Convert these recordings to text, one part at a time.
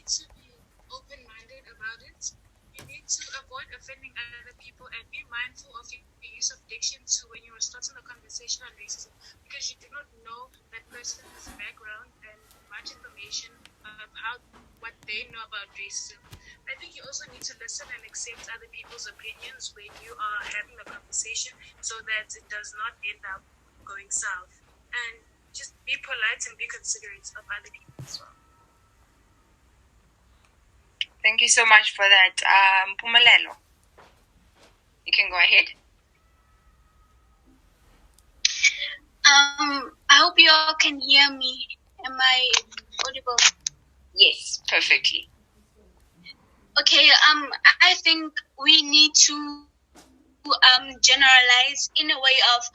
need to be open-minded about it. You need to avoid offending other people and be mindful of your use of diction too when you are starting a conversation on racism, because you do not know that person's background and much information of what they know about racism. I think you also need to listen and accept other people's opinions when you are having a conversation, so that it does not end up going south. And just be polite and be considerate of other people as well. Thank you so much for that. Pumalelo, you can go ahead. I hope you all can hear me. Am I audible? Yes, perfectly. Okay, I think we need to generalize in a way of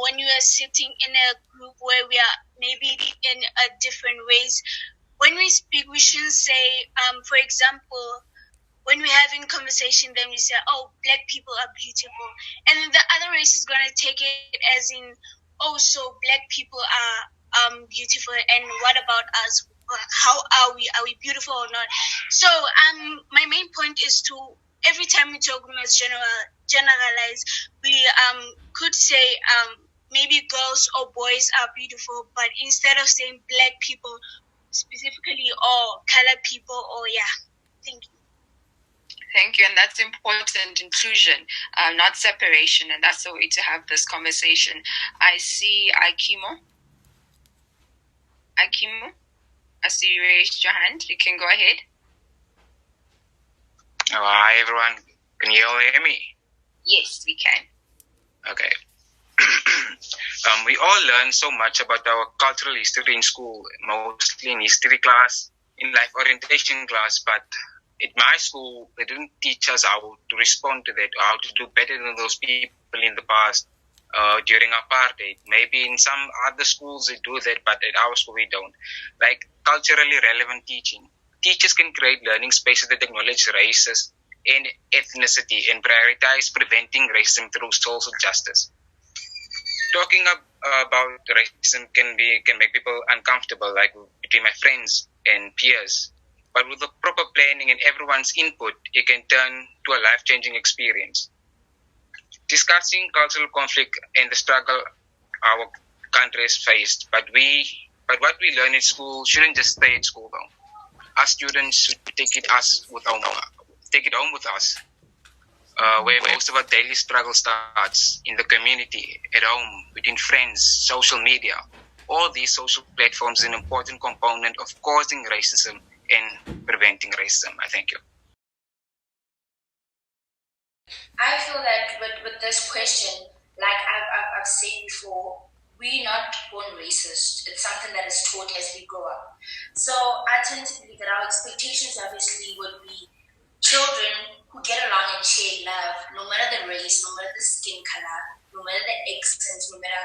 when you are sitting in a group where we are maybe in a different ways. When we speak, we shouldn't say, for example, when we're having conversation, then we say, oh, black people are beautiful. And then the other race is going to take it as in, oh, so black people are beautiful, and what about us? How are we? Are we beautiful or not? So my main point is to, every time we talk, we must generalize. We could say maybe girls or boys are beautiful, but instead of saying black people specifically, or colored people, or thank you. Thank you, and that's important, inclusion, not separation, and that's the way to have this conversation. I see Akimo. I see you raised your hand. You can go ahead. Oh, hi, everyone. Can you all hear me? Yes, we can. Okay. We all learn so much about our cultural history in school, mostly in history class, in life orientation class, but at my school, they didn't teach us how to respond to that, how to do better than those people in the past during apartheid. Maybe in some other schools they do that, but at our school we don't. Like culturally relevant teaching. Teachers can create learning spaces that acknowledge races and ethnicity and prioritize preventing racism through social justice. Talking about racism can make people uncomfortable, like between my friends and peers. But with the proper planning and everyone's input, it can turn to a life-changing experience. Discussing cultural conflict and the struggle our country has faced, but what we learn in school shouldn't just stay at school though. Us students should take it home with us, where most of our daily struggle starts in the community, at home, between friends, social media. All these social platforms are an important component of causing racism and preventing racism. I thank you. I feel that with this question, like I've said before, we're not born racist. It's something that is taught as we grow up. So I tend to believe that our expectations obviously would be children who get along and share love, no matter the race, no matter the skin color, no matter the accent, no matter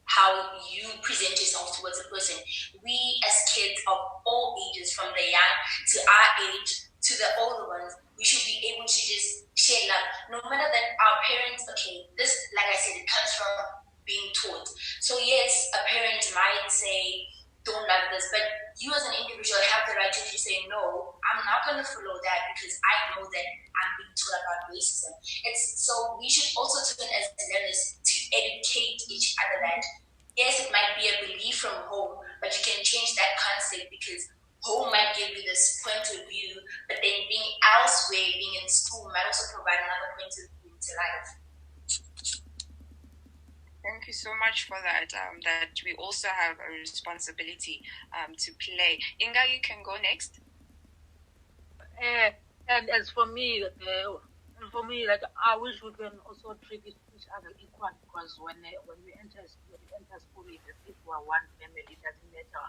how you present yourself towards a person. We as kids of all ages, from the young to our age to the older ones, we should be able to just share love. No matter that our parents, okay, this, like I said, it comes from being taught. So yes, a parent might say, don't love this, but you as an individual have the right to say, no, I'm not going to follow that because I know that I'm being taught about racism. So we should also turn as learners to educate each other that, yes, it might be a belief from home, but you can change that concept because home might give you this point of view, but then being elsewhere, being in school, might also provide another point of view into life. Thank you so much for that. That we also have a responsibility to play. Inga, you can go next. And as for me, like I wish we can also treat each other equal, because when we enter school, if we are one family, it doesn't matter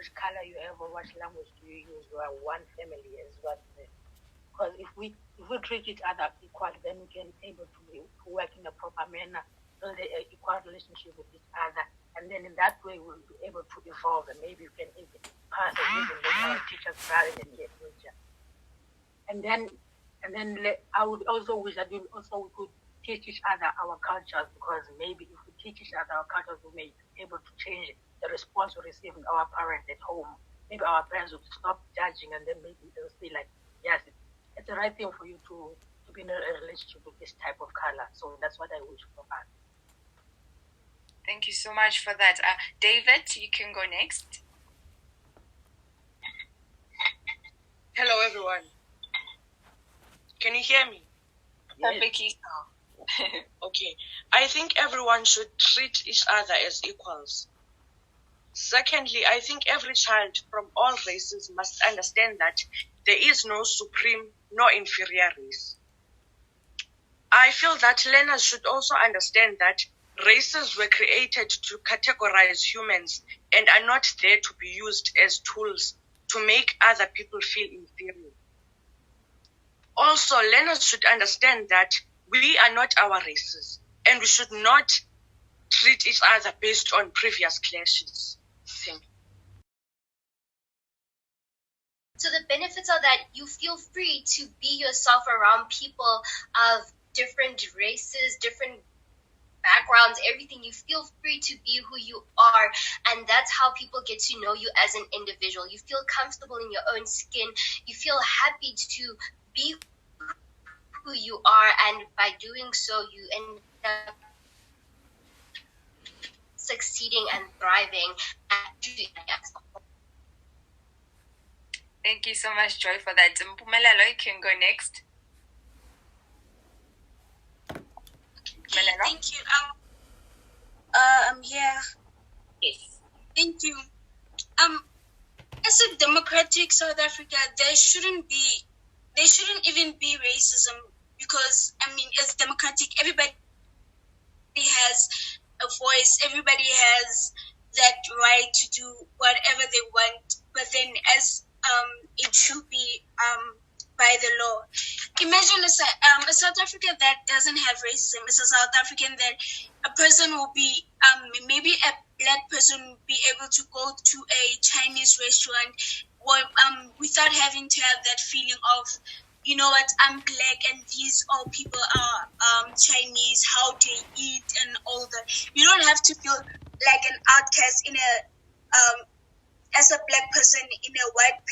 which color you have or what language do you use. We are one family as well. Because if we treat each other equal, then we can able to work in a proper manner, build an equal relationship with each other, and then in that way we'll be able to evolve, and maybe we can even pass it even with our teachers rather than the future. And then I would also wish that we could teach each other our cultures, because maybe if we teach each other our cultures, we may be able to change the response we receive from our parents at home maybe our parents would stop judging, and then maybe they'll say like, yes, it's the right thing for you to be in a relationship with this type of color. So that's what I wish for us. Thank you so much for that. David, you can go next. Hello, everyone. Can you hear me? Perfectly. Okay. I think everyone should treat each other as equals. Secondly, I think every child from all races must understand that there is no supreme nor inferior race. I feel that learners should also understand that races were created to categorize humans and are not there to be used as tools to make other people feel inferior. Also, learners should understand that we are not our races and we should not treat each other based on previous clashes. Thank you. So the benefits are that you feel free to be yourself around people of different races, different backgrounds, everything. You feel free to be who you are, and that's how people get to know you as an individual. You feel comfortable in your own skin. You feel happy to be who you are, and by doing so, you end up succeeding and thriving at doing that. Thank you so much, Joy, for that. Mpumelelo, you can go next. Thank you. I'm here. Yes. Thank you. As a democratic South Africa, there shouldn't even be racism, because as democratic, everybody has a voice, everybody has that right to do whatever they want, but then as it should be by the law. Imagine a South Africa that doesn't have racism. It's a South African that a person will be, maybe a black person will be able to go to a Chinese restaurant without having to have that feeling of, you know what, I'm black and these all people are Chinese, how they eat and all that. You don't have to feel like an outcast as a black person in a white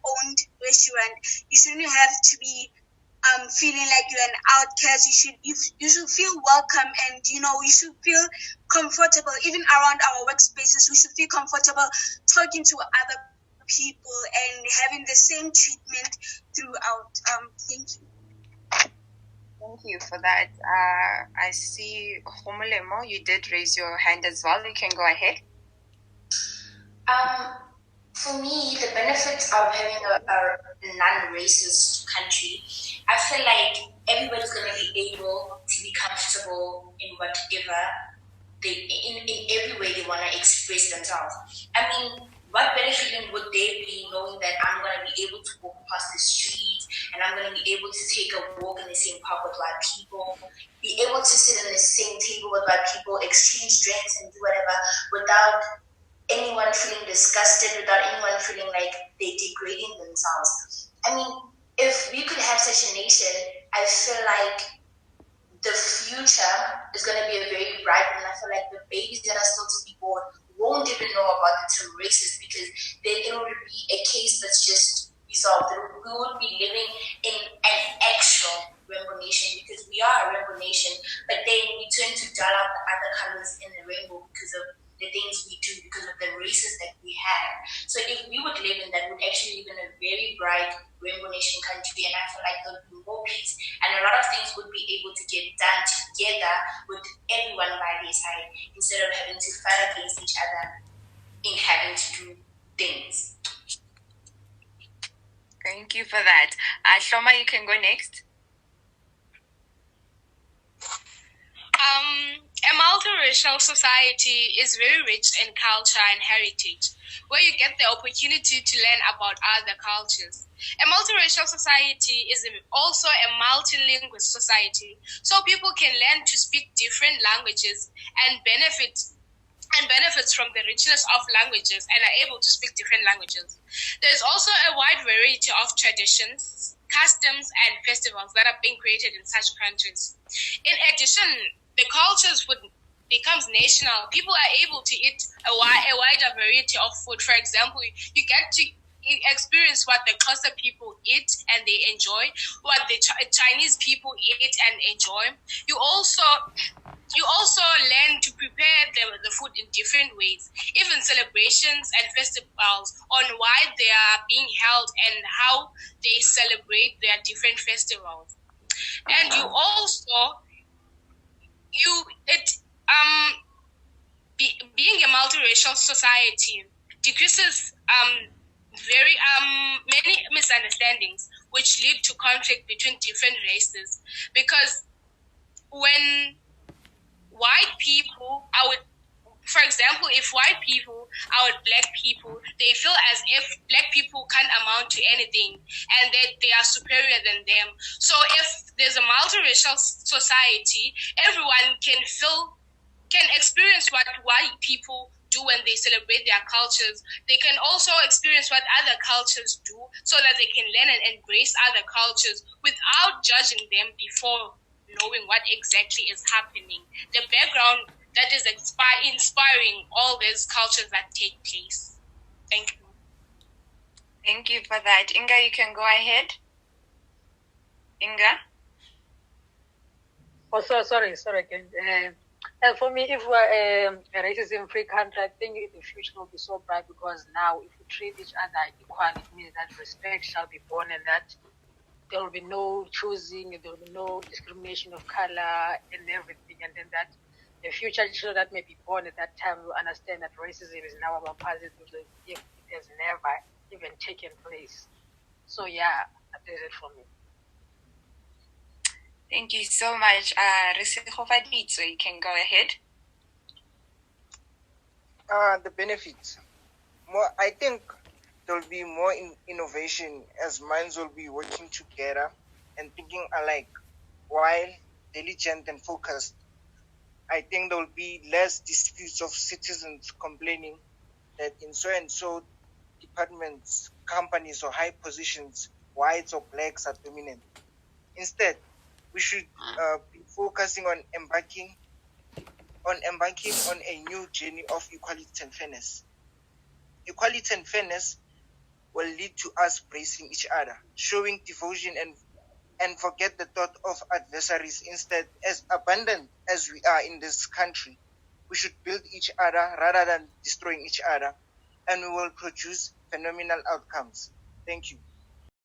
owned restaurant. You shouldn't have to be feeling like you're an outcast. You should feel welcome, and you should feel comfortable even around our workspaces. We should feel comfortable talking to other people and having the same treatment throughout. Thank you. Thank you for that. I see Homolemo, you did raise your hand as well. You can go ahead. For me, the benefits of having a non-racist country, I feel like everybody's going to be able to be comfortable in whatever in every way they want to express themselves. I mean, what better feeling would there be knowing that I'm going to be able to walk past the street and I'm going to be able to take a walk in the same park with white people, be able to sit on the same table with white people, exchange drinks and do whatever without anyone feeling disgusted, without anyone feeling like they're degrading themselves. I mean, if we could have such a nation, I feel like the future is going to be a very bright one. I feel like the babies that are still to be born won't even know about the term racist, because then it would be a case that's just resolved. We would be living in an actual rainbow nation, because we are a rainbow nation, but then we turn to dull out the other colors in the rainbow because of the things we do, because of the races that we have. So if we would live in that, we'd actually live in a very bright rainbow nation country, and I feel like there would be more peace, and a lot of things would be able to get done together with everyone by their side, instead of having to fight against each other in having to do things. Thank you for that. Shoma, you can go next. A multiracial society is very rich in culture and heritage, where you get the opportunity to learn about other cultures. A multiracial society is also a multilingual society, so people can learn to speak different languages and benefits from the richness of languages and are able to speak different languages. There's also a wide variety of traditions, customs, and festivals that are being created in such countries. In addition, the cultures would becomes national, people are able to eat a wider variety of food. For example, you get to experience what the Xhosa people eat and they enjoy, what the Chinese people eat and enjoy. You also learn to prepare the food in different ways, even celebrations and festivals, on why they are being held and how they celebrate their different festivals. And you also being a multiracial society decreases very many misunderstandings, which lead to conflict between different races. Because when white people for example, if white people are with black people, they feel as if black people can't amount to anything and that they are superior than them. So if there's a multiracial society, everyone can experience what white people do when they celebrate their cultures. They can also experience what other cultures do so that they can learn and embrace other cultures without judging them before knowing what exactly is happening. The background that is inspiring all these cultures that take place. Thank you. Thank you for that. Inga, you can go ahead. Inga? Oh, sorry again. For me, if we're a racism-free country, I think the future will be so bright, because now if we treat each other equally, it means that respect shall be born, and that there will be no choosing, there will be no discrimination of color and everything, and then that the future children that may be born at that time will understand that racism is now about positive if it has never even taken place. So yeah, that is it for me. Thank you so much. So you can go ahead. The benefits. I think there will be more innovation as minds will be working together and thinking alike, while diligent and focused. I think there will be less disputes of citizens complaining that in so and so departments, companies, or high positions, whites or blacks are dominant. Instead, we should be focusing on embarking on a new journey of equality and fairness. Equality and fairness will lead to us bracing each other, showing devotion and forget the thought of adversaries. Instead, as abundant as we are in this country, we should build each other rather than destroying each other, and we will produce phenomenal outcomes. Thank you.